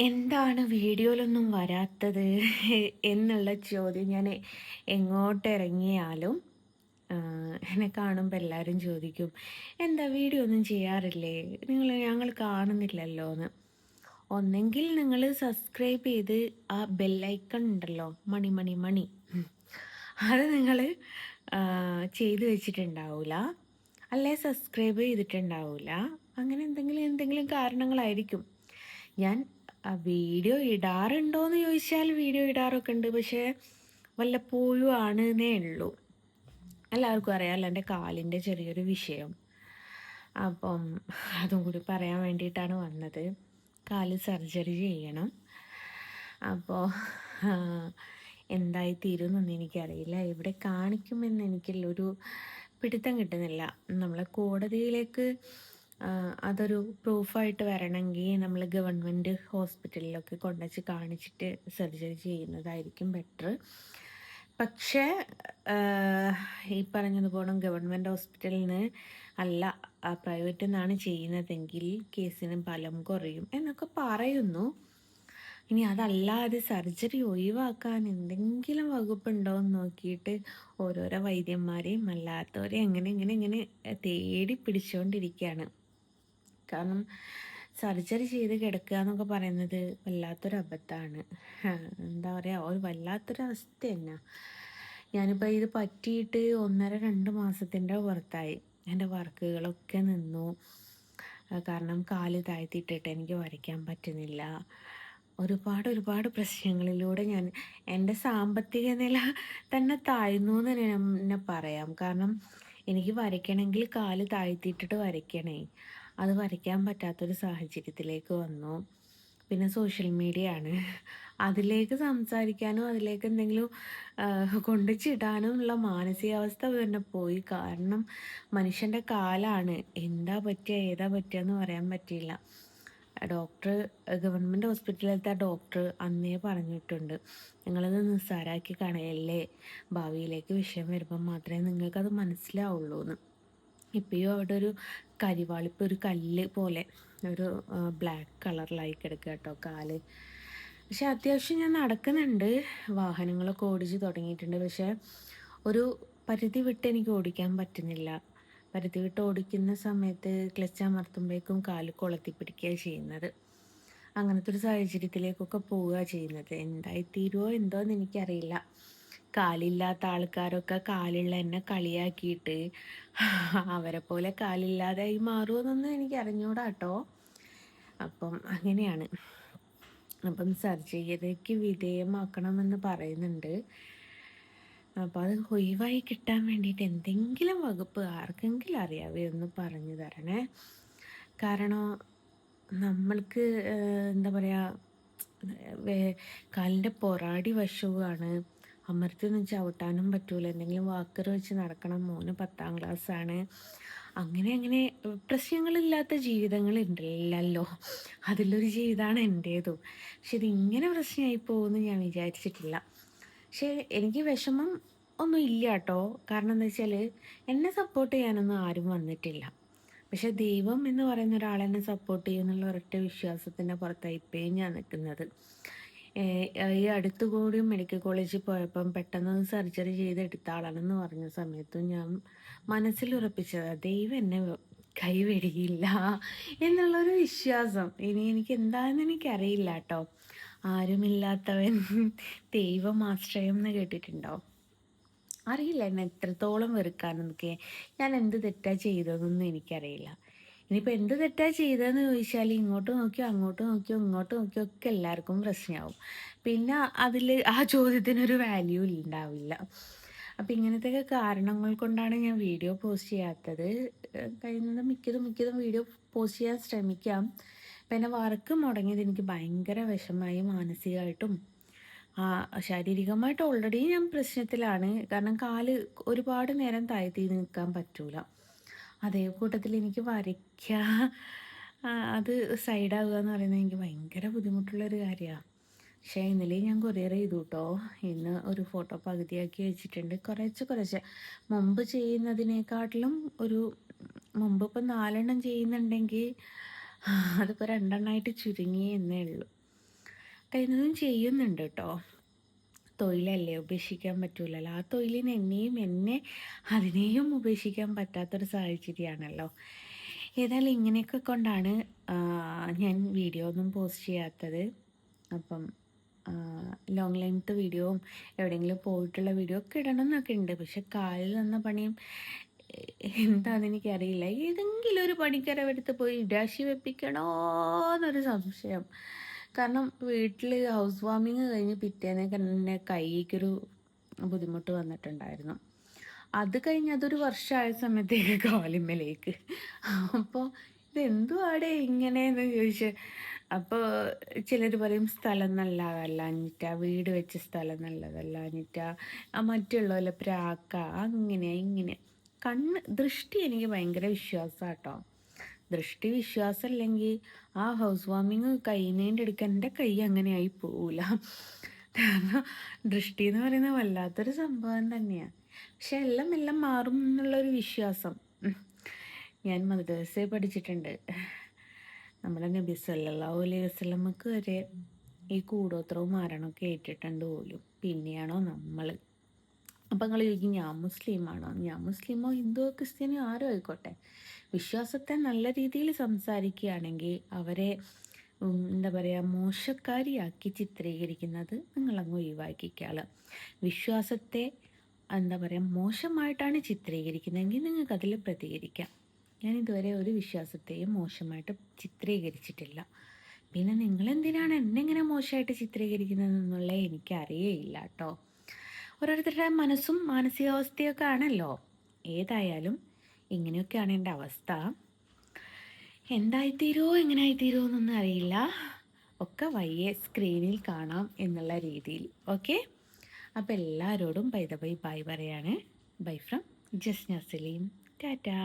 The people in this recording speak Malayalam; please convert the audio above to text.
എന്താണ് വീഡിയോയിലൊന്നും വരാത്തത് എന്നുള്ള ചോദ്യം ഞാൻ എങ്ങോട്ടിറങ്ങിയാലും എന്നെ കാണുമ്പോൾ എല്ലാവരും ചോദിക്കും, എന്താ വീഡിയോ ഒന്നും ചെയ്യാറില്ലേ, ഞങ്ങൾ കാണുന്നില്ലല്ലോ എന്ന്. ഒന്നെങ്കിൽ നിങ്ങൾ സബ്സ്ക്രൈബ് ചെയ്ത് ആ ബെല്ലൈക്കൺ ഉണ്ടല്ലോ, മണി മണി മണി, അത് നിങ്ങൾ ചെയ്ത് വെച്ചിട്ടുണ്ടാവില്ല, അല്ലേ സബ്സ്ക്രൈബ് ചെയ്തിട്ടുണ്ടാവില്ല. അങ്ങനെ എന്തെങ്കിലും കാരണങ്ങളായിരിക്കും. ഞാൻ വീഡിയോ ഇടാറുണ്ടോയെന്ന് ചോദിച്ചാൽ വീഡിയോ ഇടാറൊക്കെ ഉണ്ട്, പക്ഷേ വല്ലപ്പോഴും ആണെന്നേ ഉള്ളൂ. എല്ലാവർക്കും അറിയാമല്ലോ എൻ്റെ കാലിൻ്റെ ചെറിയൊരു വിഷയം. അപ്പം അതും കൂടി പറയാൻ വേണ്ടിയിട്ടാണ് വന്നത്. കാല് സർജറി ചെയ്യണം. അപ്പോൾ എന്തായി തീരുമെന്നൊന്നും എനിക്കറിയില്ല, എവിടെ കാണിക്കുമെന്ന് എനിക്കുള്ളൊരു പിടുത്തം കിട്ടുന്നില്ല. നമ്മളെ കോടതിയിലേക്ക് അതൊരു പ്രൂഫായിട്ട് വരണമെങ്കിൽ നമ്മൾ ഗവൺമെൻറ് ഹോസ്പിറ്റലിലൊക്കെ കൊണ്ടുവച്ച് കാണിച്ചിട്ട് സർജറി ചെയ്യുന്നതായിരിക്കും ബെറ്റർ. പക്ഷേ ഈ പറഞ്ഞതുപോലെ ഗവൺമെൻറ് ഹോസ്പിറ്റലിൽ നിന്ന് അല്ല, പ്രൈവറ്റിൽ നിന്നാണ് ചെയ്യുന്നതെങ്കിൽ കേസിന് ബലം കുറയും എന്നൊക്കെ പറയുന്നു. ഇനി അതല്ലാതെ സർജറി ഒഴിവാക്കാൻ എന്തെങ്കിലും വകുപ്പുണ്ടോ എന്ന് നോക്കിയിട്ട് ഓരോരോ വൈദ്യന്മാരെയും അല്ലാത്തവരെയും ഇങ്ങനെ തേടി പിടിച്ചുകൊണ്ടിരിക്കുകയാണ്. കാരണം സർജറി ചെയ്ത് കിടക്കുക എന്നൊക്കെ പറയുന്നത് വല്ലാത്തൊരു അബദ്ധമാണ്. എന്താ പറയുക, ഒരു വല്ലാത്തൊരവസ്ഥ തന്നെ. ഞാനിപ്പോൾ ഇത് പറ്റിയിട്ട് 1.5-2 മാസത്തിൻ്റെ പുറത്തായി. എൻ്റെ വർക്കുകളൊക്കെ നിന്നു. കാരണം കാല് താഴ്ത്തിയിട്ടിട്ട് എനിക്ക് വരയ്ക്കാൻ പറ്റുന്നില്ല. ഒരുപാട് പ്രശ്നങ്ങളിലൂടെ എൻ്റെ സാമ്പത്തിക നില തന്നെ താഴ്ന്നു എന്ന് തന്നെ പറയാം. കാരണം എനിക്ക് വരയ്ക്കണമെങ്കിൽ കാല് താഴ്ത്തിയിട്ടിട്ട് വരയ്ക്കണേ, അത് വരയ്ക്കാൻ പറ്റാത്തൊരു സാഹചര്യത്തിലേക്ക് വന്നു. പിന്നെ സോഷ്യൽ മീഡിയ ആണ്, അതിലേക്ക് സംസാരിക്കാനും അതിലേക്ക് എന്തെങ്കിലും കൊണ്ടുചിടാനും ഉള്ള മാനസികാവസ്ഥ തന്നെ പോയി. കാരണം മനുഷ്യൻ്റെ കാലാണ്, എന്താ പറ്റുക ഏതാ പറ്റുക എന്ന് പറയാൻ പറ്റില്ല. ഡോക്ടർ, ഗവൺമെൻറ് ഹോസ്പിറ്റലിലത്തെ ഡോക്ടർ അന്നേ പറഞ്ഞിട്ടുണ്ട്, നിങ്ങളത് നിസ്സാരാക്കി കളയല്ലേ, ഭാവിയിലേക്ക് വിഷയം വരുമ്പം മാത്രമേ നിങ്ങൾക്കത് മനസ്സിലാവുള്ളൂ എന്ന്. ഇപ്പോഴും അവിടെ ഒരു കരിവാളിപ്പ്, ഒരു കല്ല് പോലെ ഒരു ബ്ലാക്ക് കളറിലായി കിടക്കുക കേട്ടോ കാല്. പക്ഷെ അത്യാവശ്യം ഞാൻ നടക്കുന്നുണ്ട്, വാഹനങ്ങളൊക്കെ ഓടിച്ച് തുടങ്ങിയിട്ടുണ്ട്. പക്ഷേ ഒരു പരിധി വിട്ട് എനിക്ക് ഓടിക്കാൻ പറ്റുന്നില്ല. പരിധി വിട്ട് ഓടിക്കുന്ന സമയത്ത് ക്ലച്ച് അമർത്തുമ്പോഴേക്കും കാല് കൊളത്തി പിടിക്കുകയാണ് ചെയ്യുന്നത്. അങ്ങനത്തെ ഒരു സാഹചര്യത്തിലേക്കൊക്കെ പോവുക ചെയ്യുന്നത്. എന്തായിത്തീരുമോ എന്തോന്ന് എനിക്കറിയില്ല. കാലില്ലാത്ത ആൾക്കാരൊക്കെ കാലുള്ള എന്നെ കളിയാക്കിയിട്ട് അവരെ പോലെ കാലില്ലാതായി മാറുമെന്നൊന്നും എനിക്ക് അറിഞ്ഞൂടാ കേട്ടോ. അപ്പം അങ്ങനെയാണ്. അപ്പം സർജറിക്ക് വിധേയമാക്കണമെന്ന് പറയുന്നുണ്ട്. അപ്പം അത് ഒഴിവായി കിട്ടാൻ വേണ്ടിയിട്ട് എന്തെങ്കിലും വകുപ്പ് ആർക്കെങ്കിലും അറിയാവേ ഒന്ന് പറഞ്ഞു തരണേ. കാരണം നമ്മൾക്ക് എന്താ പറയുക, കാലിൻ്റെ പൊറാടി വശവുമാണ്, അമർത്തിയൊന്നും ചവിട്ടാനും പറ്റൂല, എന്തെങ്കിലും വാക്കർ വെച്ച് നടക്കണം. മോന് 10ാം ക്ലാസ്സാണ്. അങ്ങനെ പ്രശ്നങ്ങളില്ലാത്ത ജീവിതങ്ങളുണ്ടല്ലോ, അതിലൊരു ജീവിതമാണ് എൻ്റേതും. പക്ഷെ ഇതിങ്ങനെ പ്രശ്നമായി പോകുമെന്ന് ഞാൻ വിചാരിച്ചിട്ടില്ല. പക്ഷേ എനിക്ക് വിഷമം ഒന്നും ഇല്ല കേട്ടോ. കാരണം എന്താ വെച്ചാൽ എന്നെ സപ്പോർട്ട് ചെയ്യാനൊന്നും ആരും വന്നിട്ടില്ല. പക്ഷെ ദൈവം എന്ന് പറയുന്ന ഒരാളെന്നെ സപ്പോർട്ട് ചെയ്യുന്നുള്ള ഒരൊറ്റ വിശ്വാസത്തിൻ്റെ പുറത്തായി ഇപ്പോഴും ഞാൻ നിൽക്കുന്നത്. ഈ അടുത്തുകൂടി മെഡിക്കൽ കോളേജിൽ പോയപ്പം പെട്ടെന്ന് സർജറി ചെയ്തെടുത്ത ആളാണെന്ന് പറഞ്ഞ സമയത്തും ഞാൻ മനസ്സിൽ ഉറപ്പിച്ചത് ദൈവം എന്നെ കൈവെടിയില്ല എന്നുള്ളൊരു വിശ്വാസം. ഇനി എനിക്ക് എന്താണെന്ന് എനിക്കറിയില്ല കേട്ടോ. ആരുമില്ലാത്തവൻ ദൈവം ആശ്രയം എന്ന് കേട്ടിട്ടുണ്ടോ? അറിയില്ല എന്നെ എത്രത്തോളം വെറുക്കാനെന്നൊക്കെ. ഞാൻ എന്ത് തെറ്റാ ചെയ്തതെന്നൊന്നും എനിക്കറിയില്ല. ഇനിയിപ്പോൾ എന്ത് തെറ്റാ ചെയ്തതെന്ന് ചോദിച്ചാൽ ഇങ്ങോട്ട് നോക്കിയോ അങ്ങോട്ട് നോക്കിയോ ഇങ്ങോട്ട് നോക്കിയോ ഒക്കെ എല്ലാവർക്കും പ്രശ്നമാവും. പിന്നെ അതിൽ ആ ചോദ്യത്തിനൊരു വാല്യൂ ഉണ്ടാവില്ല. അപ്പം ഇങ്ങനത്തെയൊക്കെ കാരണങ്ങൾ കൊണ്ടാണ് ഞാൻ വീഡിയോ പോസ്റ്റ് ചെയ്യാത്തത്. കഴിയുന്നത് മിക്കതും വീഡിയോ പോസ്റ്റ് ചെയ്യാൻ ശ്രമിക്കാം. അപ്പം എൻ്റെ വർക്ക് മുടങ്ങിയത് എനിക്ക് ഭയങ്കര വിഷമമായി, മാനസികമായിട്ടും ശാരീരികമായിട്ട് ഓൾറെഡി ഞാൻ പ്രശ്നത്തിലാണ്. കാരണം കാല് ഒരുപാട് നേരം താഴ്ത്തി നിൽക്കാൻ പറ്റൂല. അതേ കൂട്ടത്തിൽ എനിക്ക് വരയ്ക്കുക, അത് സൈഡാവുക എന്ന് പറയുന്നത് എനിക്ക് ഭയങ്കര ബുദ്ധിമുട്ടുള്ളൊരു കാര്യമാണ്. പക്ഷേ ഇന്നലെ ഞാൻ കൊറിയർ ചെയ്തു കേട്ടോ. ഇന്ന് ഒരു ഫോട്ടോ പകുതിയാക്കി വെച്ചിട്ടുണ്ട്. കുറച്ച് മുമ്പ് ചെയ്യുന്നതിനേക്കാട്ടിലും മുമ്പ് ഇപ്പം 4 എണ്ണം ചെയ്യുന്നുണ്ടെങ്കിൽ അതിപ്പോൾ 2 എണ്ണമായിട്ട് ചുരുങ്ങി എന്നേ ഉള്ളൂ. കഴിയുന്നതും ചെയ്യുന്നുണ്ട് കേട്ടോ. തൊഴിലല്ലേ, ഉപേക്ഷിക്കാൻ പറ്റൂലല്ലോ. ആ തൊഴിലിന് എന്നെ അതിനെയും ഉപേക്ഷിക്കാൻ പറ്റാത്തൊരു സാഹചര്യമാണല്ലോ. ഏതായാലും ഇങ്ങനെയൊക്കെ കൊണ്ടാണ് ഞാൻ വീഡിയോ ഒന്നും പോസ്റ്റ് ചെയ്യാത്തത്. അപ്പം ലോങ് ലെങ്ത്ത് വീഡിയോയും എവിടെയെങ്കിലും പോയിട്ടുള്ള വീഡിയോ ഒക്കെ ഇടണം എന്നൊക്കെ ഉണ്ട്. പക്ഷെ കാലിൽ വന്ന പണിയും എന്താണെന്ന് എനിക്കറിയില്ല. ഏതെങ്കിലും ഒരു പണിക്കരവടുത്ത് പോയി ഇടാശി വെപ്പിക്കണോ എന്നൊരു സംശയം. കാരണം വീട്ടിൽ ഹൗസ് വാമിങ് കഴിഞ്ഞ് പിറ്റേന്നൊക്കെ തന്നെ കൈക്കൊരു ബുദ്ധിമുട്ട് വന്നിട്ടുണ്ടായിരുന്നു. അത് കഴിഞ്ഞ് അതൊരു വർഷമായ സമയത്തേക്ക് കാലിന്മേലേക്ക്. അപ്പോൾ ഇതെന്തുവാടെ ഇങ്ങനെയെന്ന് ചോദിച്ച്, അപ്പോൾ ചിലർ പറയും സ്ഥലം നല്ലതല്ലാഞ്ഞിട്ടാ, വീട് വെച്ച സ്ഥലം നല്ലതല്ലാഞ്ഞിട്ടാ, മറ്റുള്ളവരെ പ്രാക്ക, അങ്ങനെ ഇങ്ങനെ. ദൃഷ്ടി എനിക്ക് ഭയങ്കര വിശ്വാസമാട്ടോ. ദൃഷ്ടി വിശ്വാസമില്ലെങ്കിൽ ആ ഹൗസ് വാമിങ് കഴിയുന്നതിൻ്റെ അടുക്ക് എൻ്റെ കൈ അങ്ങനെ ആയി പോവില്ല. കാരണം ദൃഷ്ടി എന്ന് പറയുന്നത് വല്ലാത്തൊരു സംഭവം തന്നെയാണ്. പക്ഷെ എല്ലാം എല്ലാം മാറും എന്നുള്ളൊരു വിശ്വാസം ഞാൻ മദ്രസയിൽ പഠിച്ചിട്ടുണ്ട്. നമ്മുടെ നബി സല്ലല്ലാഹു അലൈഹി വസല്ലമക്ക് വരെ ഈ കൂടോത്രവും മരണമൊക്കെ ഏറ്റിട്ടുണ്ട് പോലും. പിന്നെയാണോ നമ്മൾ. അപ്പം നിങ്ങൾ ചോദിക്കും ഞാൻ മുസ്ലിമാണോ? ഞാൻ മുസ്ലിമോ ഹിന്ദുവോ ക്രിസ്ത്യാനിയോ ആരോ ആയിക്കോട്ടെ, വിശ്വാസത്തെ നല്ല രീതിയിൽ സംസാരിക്കുകയാണെങ്കിൽ അവരെ എന്താ പറയുക, മോശക്കാരിയാക്കി ചിത്രീകരിക്കുന്നത് നിങ്ങളങ്ങ് ഒഴിവാക്കിക്കാൾ. വിശ്വാസത്തെ എന്താ പറയുക, മോശമായിട്ടാണ് ചിത്രീകരിക്കുന്നതെങ്കിൽ നിങ്ങൾക്കതിൽ പ്രതികരിക്കാം. ഞാൻ ഇതുവരെ ഒരു വിശ്വാസത്തെയും മോശമായിട്ട് ചിത്രീകരിച്ചിട്ടില്ല. പിന്നെ നിങ്ങളെന്തിനാണ് എന്നെ ഇങ്ങനെ മോശമായിട്ട് ചിത്രീകരിക്കുന്നതെന്നുള്ള എനിക്കറിയേയില്ല കേട്ടോ. ഓരോരുത്തരുടെ മനസ്സും മാനസികാവസ്ഥയൊക്കെ ആണല്ലോ. ഏതായാലും ഇങ്ങനെയൊക്കെയാണ് എൻ്റെ അവസ്ഥ. എന്തായിത്തീരുമോ എങ്ങനെയായിത്തീരുമോ എന്നൊന്നും അറിയില്ല. ഒക്കെ വയ്യെ സ്ക്രീനിൽ കാണാം എന്നുള്ള രീതിയിൽ. ഓക്കെ, അപ്പോൾ എല്ലാവരോടും ബൈ പറയാണ്. Bye from Jasna Saleem. ടാറ്റാ.